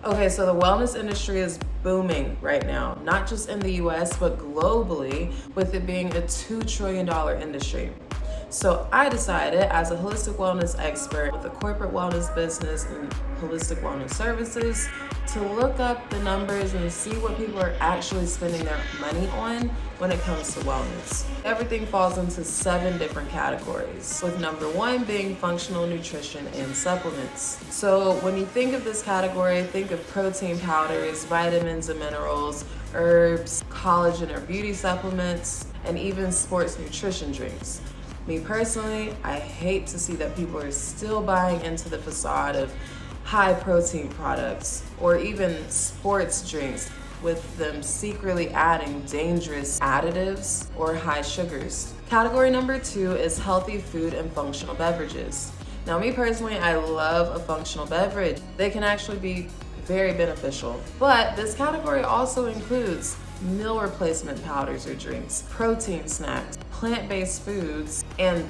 Okay, so the wellness industry is booming right now, not just in the US, but globally, with it being a $2 trillion industry. So I decided, as a holistic wellness expert with a corporate wellness business and holistic wellness services, to look up the numbers and see what people are actually spending their money on when it comes to wellness. Everything falls into 7 different categories, with number 1 being functional nutrition and supplements. So when you think of this category, think of protein powders, vitamins and minerals, herbs, collagen or beauty supplements, and even sports nutrition drinks. Me personally, I hate to see that people are still buying into the facade of high protein products or even sports drinks, with them secretly adding dangerous additives or high sugars. Category number 2 is healthy food and functional beverages. Now, me personally, I love a functional beverage. They can actually be very beneficial. But this category also includes meal replacement powders or drinks, protein snacks, plant-based foods, and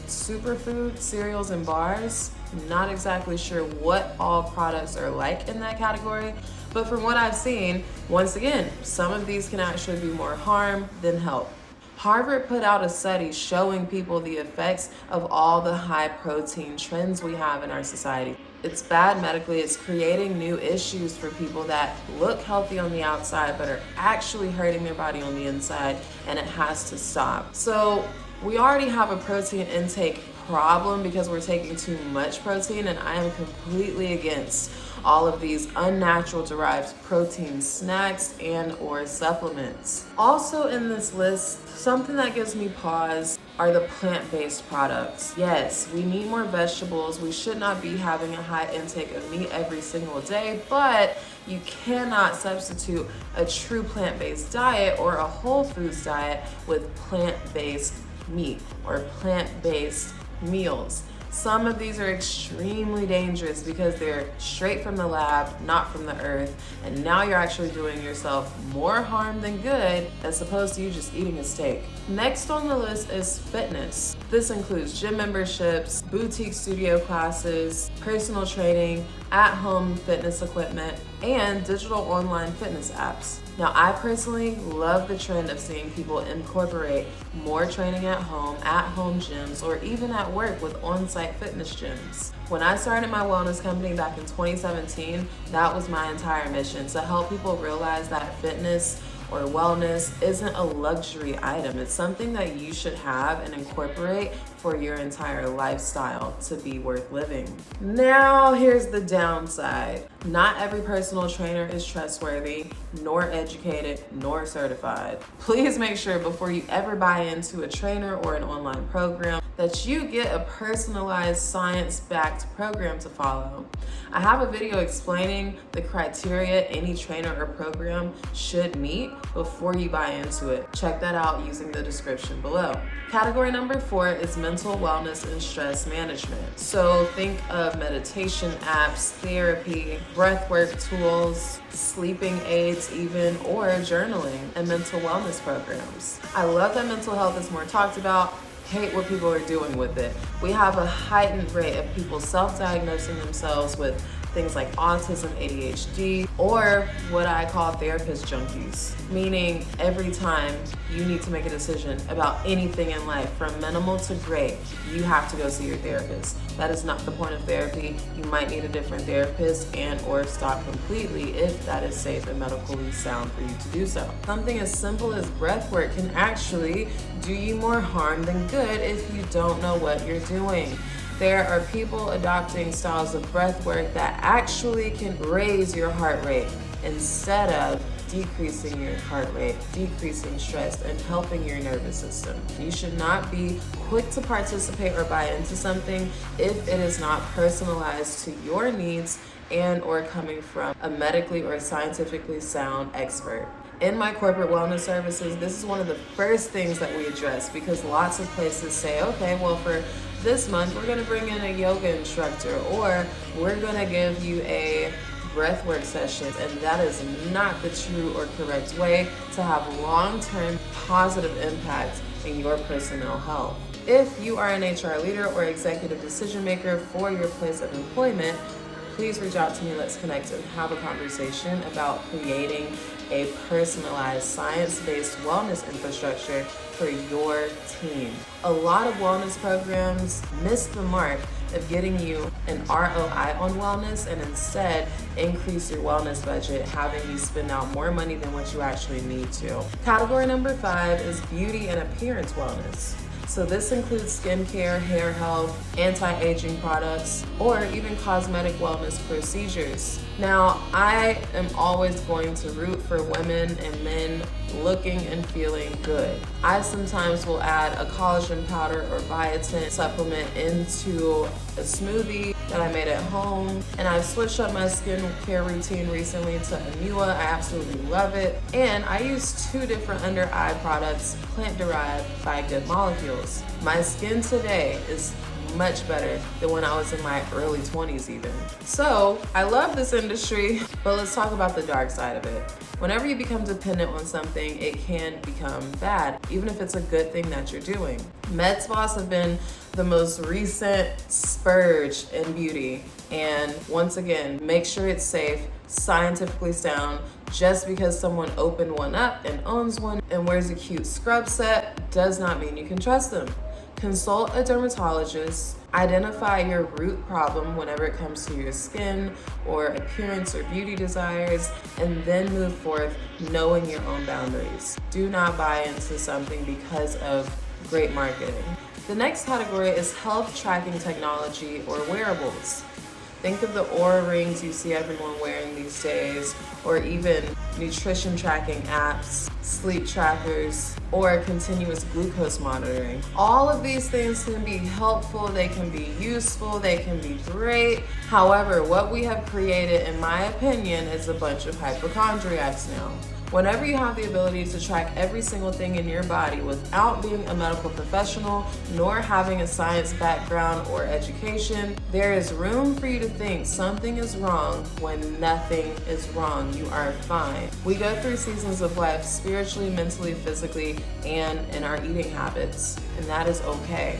superfood cereals and bars. Not exactly sure what all products are like in that category, but from what I've seen, once again, some of these can actually be more harm than help. Harvard put out a study showing people the effects of all the high protein trends we have in our society. It's bad medically. It's creating new issues for people that look healthy on the outside but are actually hurting their body on the inside, and it has to stop. So we already have a protein intake problem because we're taking too much protein, and I am completely against all of these unnatural derived protein snacks and or supplements. Also in this list, something that gives me pause are the plant-based products. Yes, we need more vegetables. We should not be having a high intake of meat every single day, but you cannot substitute a true plant-based diet or a whole foods diet with plant-based meat or plant-based meals. Some of these are extremely dangerous because they're straight from the lab, not from the earth, and now you're actually doing yourself more harm than good as opposed to you just eating a steak. Next on the list is fitness. This includes gym memberships, boutique studio classes, personal training, at-home fitness equipment, and digital online fitness apps. Now, I personally love the trend of seeing people incorporate more training at home gyms, or even at work with on-site fitness gyms. When I started my wellness company back in 2017, that was my entire mission, to help people realize that fitness or wellness isn't a luxury item. It's something that you should have and incorporate for your entire lifestyle to be worth living. Now, here's the downside. Not every personal trainer is trustworthy, nor educated, nor certified. Please make sure before you ever buy into a trainer or an online program that you get a personalized science-backed program to follow. I have a video explaining the criteria any trainer or program should meet before you buy into it. Check that out using the description below. Category number 4 is mental wellness and stress management. So think of meditation apps, therapy, breathwork tools, sleeping aids even, or journaling and mental wellness programs. I love that mental health is more talked about. Hate what people are doing with it. We have a heightened rate of people self-diagnosing themselves with things like autism, ADHD, or what I call therapist junkies, meaning every time you need to make a decision about anything in life, from minimal to great, you have to go see your therapist. That is not the point of therapy. You might need a different therapist and or stop completely if that is safe and medically sound for you to do so. Something as simple as breath work can actually do you more harm than good if you don't know what you're doing. There are people adopting styles of breath work that actually can raise your heart rate instead of decreasing your heart rate, decreasing stress, and helping your nervous system. You should not be quick to participate or buy into something if it is not personalized to your needs and or coming from a medically or scientifically sound expert. In my corporate wellness services, this is one of the first things that we address, because lots of places say, okay, well, for this month, we're gonna bring in a yoga instructor, or we're gonna give you a breathwork session, and that is not the true or correct way to have long-term positive impact in your personal health. If you are an HR leader or executive decision maker for your place of employment, please reach out to me. Let's connect and have a conversation about creating a personalized, science-based wellness infrastructure for your team. A lot of wellness programs miss the mark of getting you an ROI on wellness and instead increase your wellness budget, having you spend out more money than what you actually need to. Category number 5 is beauty and appearance wellness. So this includes skincare, hair health, anti-aging products, or even cosmetic wellness procedures. Now, I am always going to root for women and men looking and feeling good. I sometimes will add a collagen powder or biotin supplement into a smoothie that I made at home, and I've switched up my skincare routine recently to Anua. I absolutely love it, and I use 2 different under eye products, plant derived by Good Molecules. My skin today is much better than when I was in my early 20s even. So I love this industry, but let's talk about the dark side of it. Whenever you become dependent on something, it can become bad, even if it's a good thing that you're doing. Med spas have been the most recent spurge in beauty. And once again, make sure it's safe, scientifically sound. Just because someone opened one up and owns one and wears a cute scrub set does not mean you can trust them. Consult a dermatologist, identify your root problem whenever it comes to your skin or appearance or beauty desires, and then move forth knowing your own boundaries. Do not buy into something because of great marketing. The next category is health tracking technology or wearables. Think of the Oura rings you see everyone wearing these days, or even nutrition tracking apps, sleep trackers, or continuous glucose monitoring. All of these things can be helpful, they can be useful, they can be great. However, what we have created, in my opinion, is a bunch of hypochondriacs now. Whenever you have the ability to track every single thing in your body without being a medical professional, nor having a science background or education, there is room for you to think something is wrong when nothing is wrong. You are fine. We go through seasons of life spiritually, mentally, physically, and in our eating habits, and that is okay.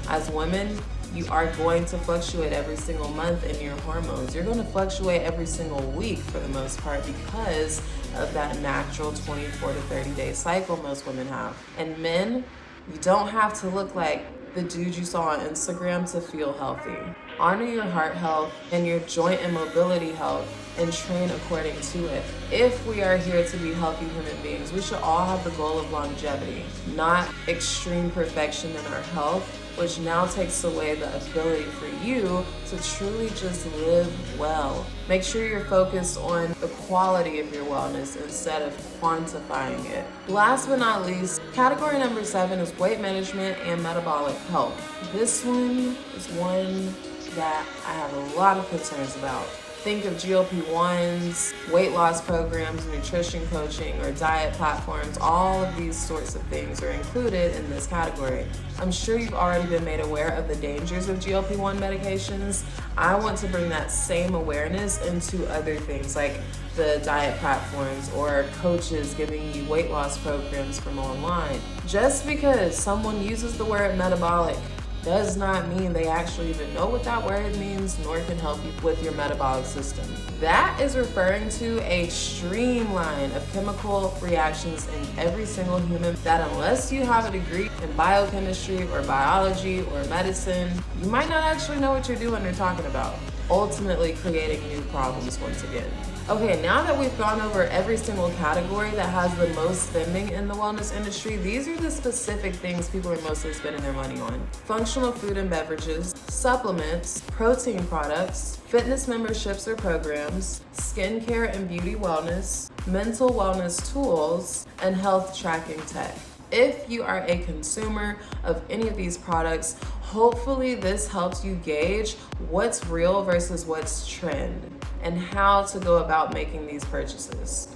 As women, you are going to fluctuate every single month in your hormones. You're going to fluctuate every single week for the most part because of that natural 24 to 30 day cycle most women have. And men, you don't have to look like the dude you saw on Instagram to feel healthy. Honor your heart health and your joint and mobility health and train according to it. If we are here to be healthy human beings, we should all have the goal of longevity, not extreme perfection in our health, which now takes away the ability for you to truly just live well. Make sure you're focused on the quality of your wellness instead of quantifying it. Last but not least, category number 7 is weight management and metabolic health. This one is one that I have a lot of concerns about. Think of GLP-1s, weight loss programs, nutrition coaching, or diet platforms. All of these sorts of things are included in this category. I'm sure you've already been made aware of the dangers of GLP-1 medications. I want to bring that same awareness into other things like the diet platforms or coaches giving you weight loss programs from online. Just because someone uses the word metabolic does not mean they actually even know what that word means, nor can help you with your metabolic system. That is referring to a streamline of chemical reactions in every single human that unless you have a degree in biochemistry or biology or medicine, you might not actually know what you're doing or talking about, ultimately creating new problems once again. Okay, now that we've gone over every single category that has the most spending in the wellness industry, these are the specific things people are mostly spending their money on. Functional food and beverages, supplements, protein products, fitness memberships or programs, skincare and beauty wellness, mental wellness tools, and health tracking tech. If you are a consumer of any of these products, hopefully this helps you gauge what's real versus what's trend and how to go about making these purchases.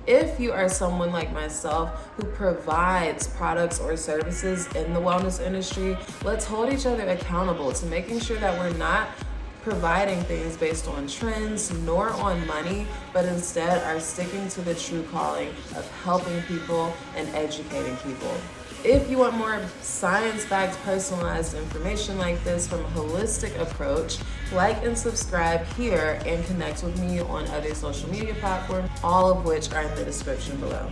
If you are someone like myself who provides products or services in the wellness industry, let's hold each other accountable to making sure that we're not providing things based on trends nor on money, but instead are sticking to the true calling of helping people and educating people. If you want more science-backed, personalized information like this from a holistic approach, like and subscribe here and connect with me on other social media platforms, all of which are in the description below.